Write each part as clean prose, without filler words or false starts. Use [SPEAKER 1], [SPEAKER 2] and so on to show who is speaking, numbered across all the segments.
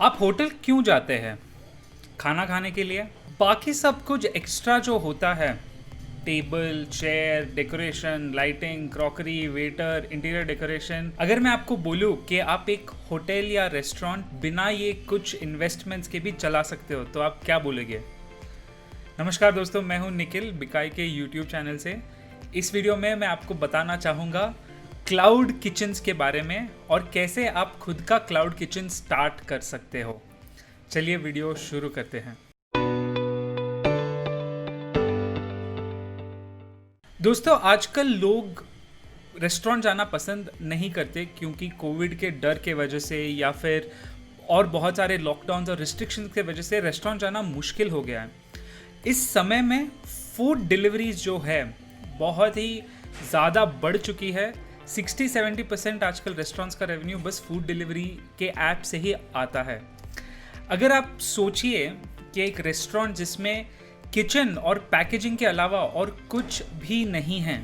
[SPEAKER 1] आप होटल क्यों जाते हैं? खाना खाने के लिए। बाकी सब कुछ एक्स्ट्रा जो होता है, table, chair, decoration, lighting, crockery, waiter, interior decoration, अगर मैं आपको बोलूँ कि आप एक होटल या रेस्टोरेंट बिना ये कुछ इन्वेस्टमेंट्स के भी चला सकते हो, तो आप क्या बोलोगे? नमस्कार दोस्तों, मैं हूं निखिल बिकाई के यूट्यूब चैनल से। इस वीडियो में मैं आपको बताना चाहूँगा क्लाउड किचन्स के बारे में और कैसे आप खुद का क्लाउड किचन स्टार्ट कर सकते हो। चलिए वीडियो शुरू करते हैं। दोस्तों, आजकल लोग रेस्टोरेंट जाना पसंद नहीं करते क्योंकि कोविड के डर के वजह से या फिर और बहुत सारे लॉकडाउन और रिस्ट्रिक्शंस के वजह से रेस्टोरेंट जाना मुश्किल हो गया है। इस समय में फूड डिलीवरीज जो है बहुत ही ज़्यादा बढ़ चुकी है। 60-70% आजकल रेस्टोरेंट्स का रेवेन्यू बस फूड डिलीवरी के ऐप से ही आता है। अगर आप सोचिए कि एक रेस्टोरेंट जिसमें किचन और पैकेजिंग के अलावा और कुछ भी नहीं है,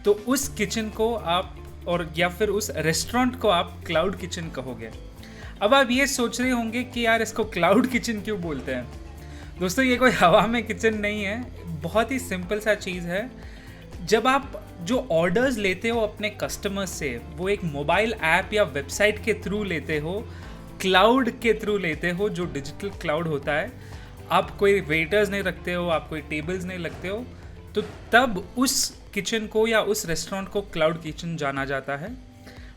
[SPEAKER 1] तो उस किचन को आप और या फिर उस रेस्टोरेंट को आप क्लाउड किचन कहोगे। अब आप ये सोच रहे होंगे कि यार इसको क्लाउड किचन क्यों बोलते हैं। दोस्तों, ये कोई हवा में किचन नहीं है, बहुत ही सिंपल सा चीज़ है। जब आप जो ऑर्डर्स लेते हो अपने कस्टमर्स से, वो एक मोबाइल ऐप या वेबसाइट के थ्रू लेते हो, क्लाउड के थ्रू लेते हो, जो डिजिटल क्लाउड होता है। आप कोई वेटर्स नहीं रखते हो, आप कोई टेबल्स नहीं रखते हो, तो तब उस किचन को या उस रेस्टोरेंट को क्लाउड किचन जाना जाता है।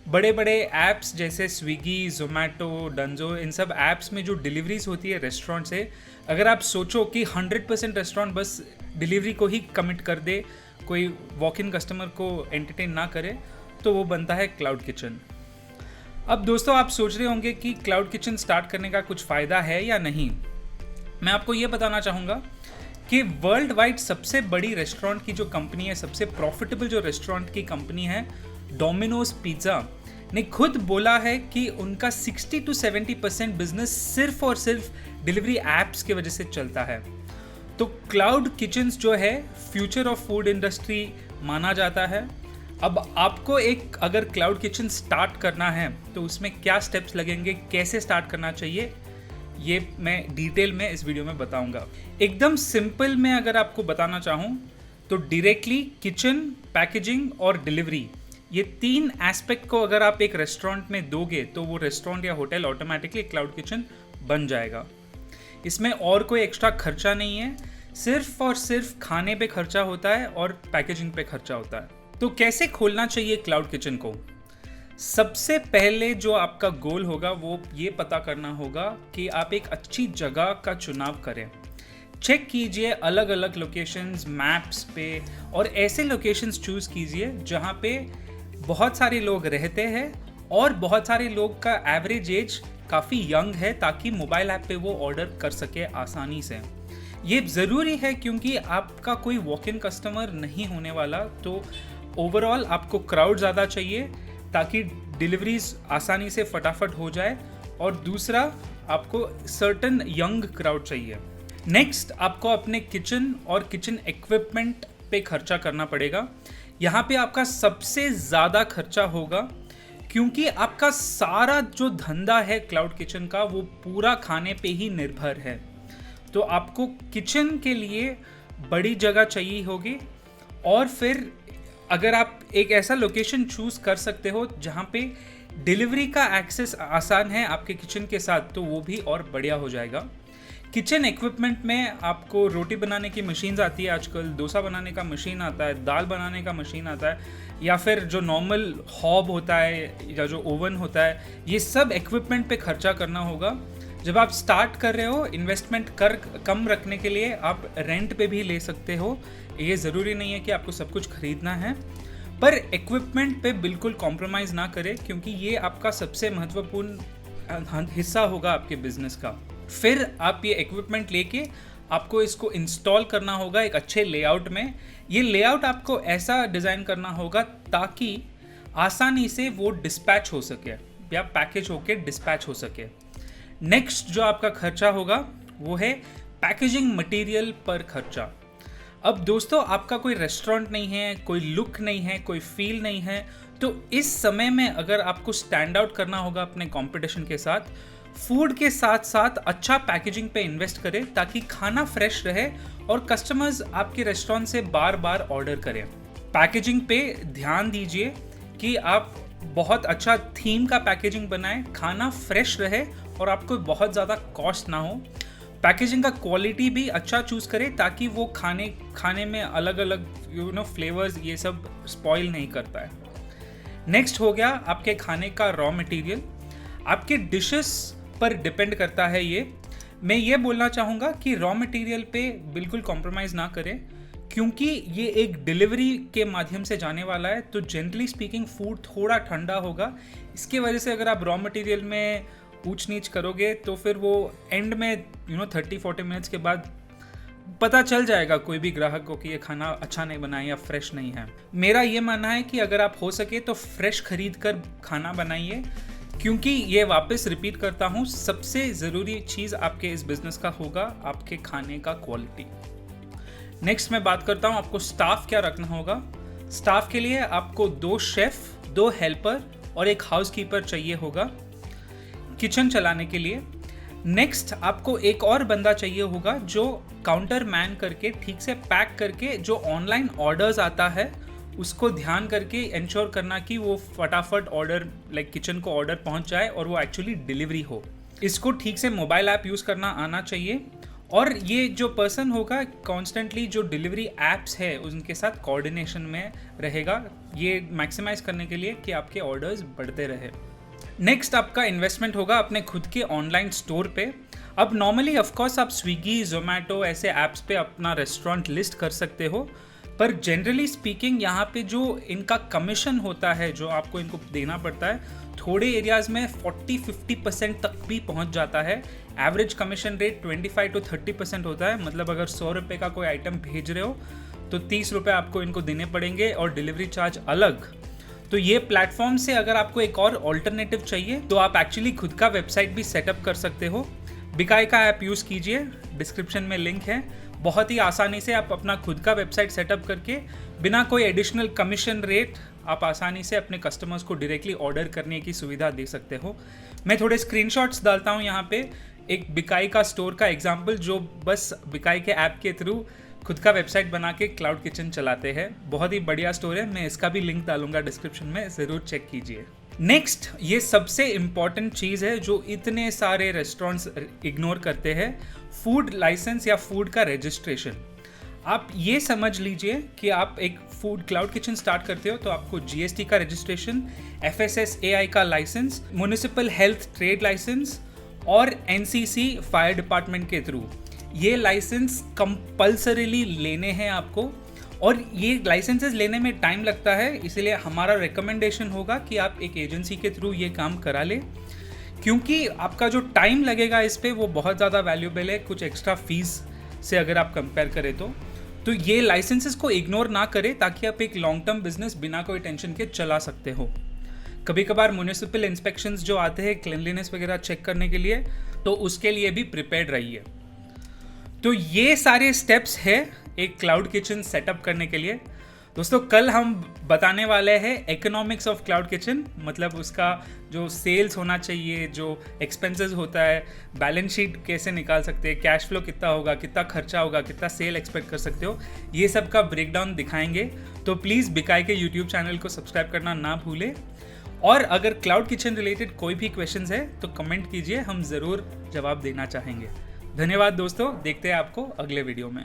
[SPEAKER 1] बड़े बड़े ऐप्स जैसे स्विगी, जोमेटो, डंजो, इन सब ऐप्स में जो डिलीवरीज होती है रेस्टोरेंट से, अगर आप सोचो कि 100% रेस्टोरेंट बस डिलीवरी को ही कमिट कर दे, कोई वॉक इन कस्टमर को एंटरटेन ना करे, तो वो बनता है क्लाउड किचन। अब दोस्तों, आप सोच रहे होंगे कि क्लाउड किचन स्टार्ट करने का कुछ फ़ायदा है या नहीं। मैं आपको ये बताना चाहूँगा कि वर्ल्ड वाइड सबसे बड़ी रेस्टोरेंट की जो कंपनी है, सबसे प्रॉफिटेबल जो रेस्टोरेंट की कंपनी है, डोमिनोज पिज़्ज़ा ने खुद बोला है कि उनका 60-70% बिजनेस सिर्फ और सिर्फ डिलीवरी ऐप्स की वजह से चलता है। तो क्लाउड किचन्स जो है फ्यूचर ऑफ फूड इंडस्ट्री माना जाता है। अब आपको एक अगर क्लाउड किचन स्टार्ट करना है तो उसमें क्या स्टेप्स लगेंगे, कैसे स्टार्ट करना चाहिए, ये मैं डिटेल में इस वीडियो में बताऊंगा। एकदम सिंपल में अगर आपको बताना चाहूँ तो डायरेक्टली किचन, पैकेजिंग और डिलीवरी, ये 3 एस्पेक्ट को अगर आप एक रेस्टोरेंट में दोगे तो वो रेस्टोरेंट या होटल ऑटोमेटिकली क्लाउड किचन बन जाएगा। इसमें और कोई एक्स्ट्रा खर्चा नहीं है, सिर्फ और सिर्फ खाने पे खर्चा होता है और पैकेजिंग पे खर्चा होता है। तो कैसे खोलना चाहिए क्लाउड किचन को? सबसे पहले जो आपका गोल होगा वो ये पता करना होगा कि आप एक अच्छी जगह का चुनाव करें। चेक कीजिए अलग अलग लोकेशंस मैप्स पे और ऐसे लोकेशंस चूज़ कीजिए जहाँ पे बहुत सारे लोग रहते हैं और बहुत सारे लोग का एवरेज एज काफ़ी यंग है, ताकि मोबाइल ऐप पे वो ऑर्डर कर सके आसानी से। ये ज़रूरी है क्योंकि आपका कोई वॉक इन कस्टमर नहीं होने वाला, तो ओवरऑल आपको क्राउड ज़्यादा चाहिए ताकि डिलीवरीज आसानी से फटाफट हो जाए, और दूसरा आपको सर्टन यंग क्राउड चाहिए। नेक्स्ट, आपको अपने किचन और किचन इक्विपमेंट पे खर्चा करना पड़ेगा। यहाँ पे आपका सबसे ज़्यादा खर्चा होगा क्योंकि आपका सारा जो धंधा है क्लाउड किचन का वो पूरा खाने पे ही निर्भर है। तो आपको किचन के लिए बड़ी जगह चाहिए होगी, और फिर अगर आप एक ऐसा लोकेशन चूज़ कर सकते हो जहाँ पे डिलीवरी का एक्सेस आसान है आपके किचन के साथ, तो वो भी और बढ़िया हो जाएगा। किचन इक्विपमेंट में आपको रोटी बनाने की मशीन्स आती है आजकल, डोसा बनाने का मशीन आता है, दाल बनाने का मशीन आता है, या फिर जो नॉर्मल हॉब होता है या जो ओवन होता है, ये सब इक्विपमेंट पे खर्चा करना होगा। जब आप स्टार्ट कर रहे हो, इन्वेस्टमेंट कम रखने के लिए आप रेंट पे भी ले सकते हो। ये ज़रूरी नहीं है कि आपको सब कुछ खरीदना है, पर इक्विपमेंट पे बिल्कुल कॉम्प्रोमाइज़ ना करें क्योंकि ये आपका सबसे महत्वपूर्ण हिस्सा होगा आपके बिजनेस का। फिर आप ये इक्विपमेंट लेके आपको इसको इंस्टॉल करना होगा एक अच्छे लेआउट में। ये लेआउट आपको ऐसा डिज़ाइन करना होगा ताकि आसानी से वो डिस्पैच हो सके या पैकेज होके डिस्पैच हो सके। नेक्स्ट जो आपका खर्चा होगा वो है पैकेजिंग मटेरियल पर खर्चा। अब दोस्तों, आपका कोई रेस्टोरेंट नहीं है, कोई लुक नहीं है, कोई फील नहीं है, तो इस समय में अगर आपको स्टैंड आउट करना होगा अपने कंपटीशन के साथ, फूड के साथ साथ अच्छा पैकेजिंग पे इन्वेस्ट करें ताकि खाना फ्रेश रहे और कस्टमर्स आपके रेस्टोरेंट से बार बार ऑर्डर करें। पैकेजिंग पे ध्यान दीजिए कि आप बहुत अच्छा थीम का पैकेजिंग बनाएं, खाना फ्रेश रहे और आपको बहुत ज़्यादा कॉस्ट ना हो। पैकेजिंग का क्वालिटी भी अच्छा चूज़ करें ताकि वो खाने में अलग अलग फ्लेवर्स ये सब स्पॉइल नहीं करता है। नेक्स्ट हो गया आपके खाने का रॉ मटेरियल। आपके डिशेस पर डिपेंड करता है ये। मैं ये बोलना चाहूँगा कि रॉ मटेरियल पे बिल्कुल कॉम्प्रोमाइज़ ना करें क्योंकि ये एक डिलीवरी के माध्यम से जाने वाला है, तो जनरली स्पीकिंग फूड थोड़ा ठंडा होगा। इसके वजह से अगर आप रॉ मटेरियल में ऊंच नीच करोगे तो फिर वो एंड में 30-40 मिनट्स के बाद पता चल जाएगा कोई भी ग्राहक को कि ये खाना अच्छा नहीं बना है या फ्रेश नहीं है। मेरा ये मानना है कि अगर आप हो सके तो फ्रेश खरीद कर खाना बनाइए क्योंकि ये वापस रिपीट करता हूँ, सबसे ज़रूरी चीज़ आपके इस बिज़नेस का होगा आपके खाने का क्वालिटी। नेक्स्ट मैं बात करता हूँ आपको स्टाफ क्या रखना होगा। स्टाफ के लिए आपको 2 शेफ़, 2 हेल्पर और एक हाउसकीपर चाहिए होगा किचन चलाने के लिए। नेक्स्ट आपको एक और बंदा चाहिए होगा जो काउंटर मैन करके ठीक से पैक करके जो ऑनलाइन ऑर्डर्स आता है उसको ध्यान करके इंश्योर करना कि वो फटाफट ऑर्डर किचन को ऑर्डर पहुंच जाए और वो एक्चुअली डिलीवरी हो। इसको ठीक से मोबाइल ऐप यूज़ करना आना चाहिए और ये जो पर्सन होगा कॉन्स्टेंटली जो डिलीवरी ऐप्स है उनके साथ कोऑर्डिनेशन में रहेगा, ये मैक्सिमाइज करने के लिए कि आपके ऑर्डर्स बढ़ते रहे। नेक्स्ट आपका इन्वेस्टमेंट होगा अपने खुद के ऑनलाइन स्टोर पे। अब नॉर्मली ऑफकोर्स आप स्विगी, जोमेटो ऐसे ऐप्स पे अपना रेस्टोरेंट लिस्ट कर सकते हो, पर जनरली स्पीकिंग यहाँ पे जो इनका कमीशन होता है जो आपको इनको देना पड़ता है, थोड़े एरियाज़ में 40-50% तक भी पहुँच जाता है। एवरेज कमीशन रेट 25-30% होता है। मतलब अगर 100 रुपये का कोई आइटम भेज रहे हो तो 30 रुपये आपको इनको देने पड़ेंगे और डिलीवरी चार्ज अलग। तो ये प्लेटफॉर्म से अगर आपको एक और ऑल्टरनेटिव चाहिए तो आप एक्चुअली खुद का वेबसाइट भी सेटअप कर सकते हो। बिकाई का ऐप यूज़ कीजिए, डिस्क्रिप्शन में लिंक है। बहुत ही आसानी से आप अपना खुद का वेबसाइट सेटअप करके बिना कोई एडिशनल कमीशन रेट आप आसानी से अपने कस्टमर्स को डायरेक्टली ऑर्डर करने की सुविधा दे सकते हो। मैं थोड़े स्क्रीनशॉट्स डालता हूँ यहाँ पे, एक बिकाई का स्टोर का एग्जाम्पल जो बस बिकाई के ऐप के थ्रू खुद का वेबसाइट बना के क्लाउड किचन चलाते हैं। बहुत ही बढ़िया स्टोर है, मैं इसका भी लिंक डालूंगा डिस्क्रिप्शन में, ज़रूर चेक कीजिए। नेक्स्ट, ये सबसे इम्पॉर्टेंट चीज़ है जो इतने सारे रेस्टोरेंट्स इग्नोर करते हैं, फूड लाइसेंस या फूड का रजिस्ट्रेशन। आप ये समझ लीजिए कि आप एक फूड क्लाउड किचन स्टार्ट करते हो तो आपको GST का रजिस्ट्रेशन, FSSAI का license, municipal health trade license और NCC फायर डिपार्टमेंट के थ्रू ये लाइसेंस कंपल्सरीली लेने हैं आपको। और ये लाइसेंसेस लेने में टाइम लगता है, इसलिए हमारा रिकमेंडेशन होगा कि आप एक एजेंसी के थ्रू ये काम करा लें क्योंकि आपका जो टाइम लगेगा इस पे वो बहुत ज़्यादा वैल्यूएबल है कुछ एक्स्ट्रा फीस से अगर आप कंपेयर करें तो ये लाइसेंसेस को इग्नोर ना करें ताकि आप एक लॉन्ग टर्म बिजनेस बिना कोई टेंशन के चला सकते हो। कभी कभार म्युनिसिपल इंस्पेक्शंस जो आते हैं क्लीनलीनेस वगैरह चेक करने के लिए, तो उसके लिए भी प्रिपेयर्ड रहिए। तो ये सारे स्टेप्स है एक क्लाउड किचन सेटअप करने के लिए। दोस्तों कल हम बताने वाले हैं इकोनॉमिक्स ऑफ क्लाउड किचन, मतलब उसका जो सेल्स होना चाहिए, जो एक्सपेंसेस होता है, बैलेंस शीट कैसे निकाल सकते हैं, कैश फ्लो कितना होगा, कितना खर्चा होगा, कितना सेल एक्सपेक्ट कर सकते हो, ये सब का ब्रेकडाउन दिखाएंगे। तो प्लीज़ बिकाई के यूट्यूब चैनल को सब्सक्राइब करना ना भूलें। और अगर क्लाउड किचन रिलेटेड कोई भी क्वेश्चंस है तो कमेंट कीजिए, हम ज़रूर जवाब देना चाहेंगे। धन्यवाद दोस्तों, देखते हैं आपको अगले वीडियो में।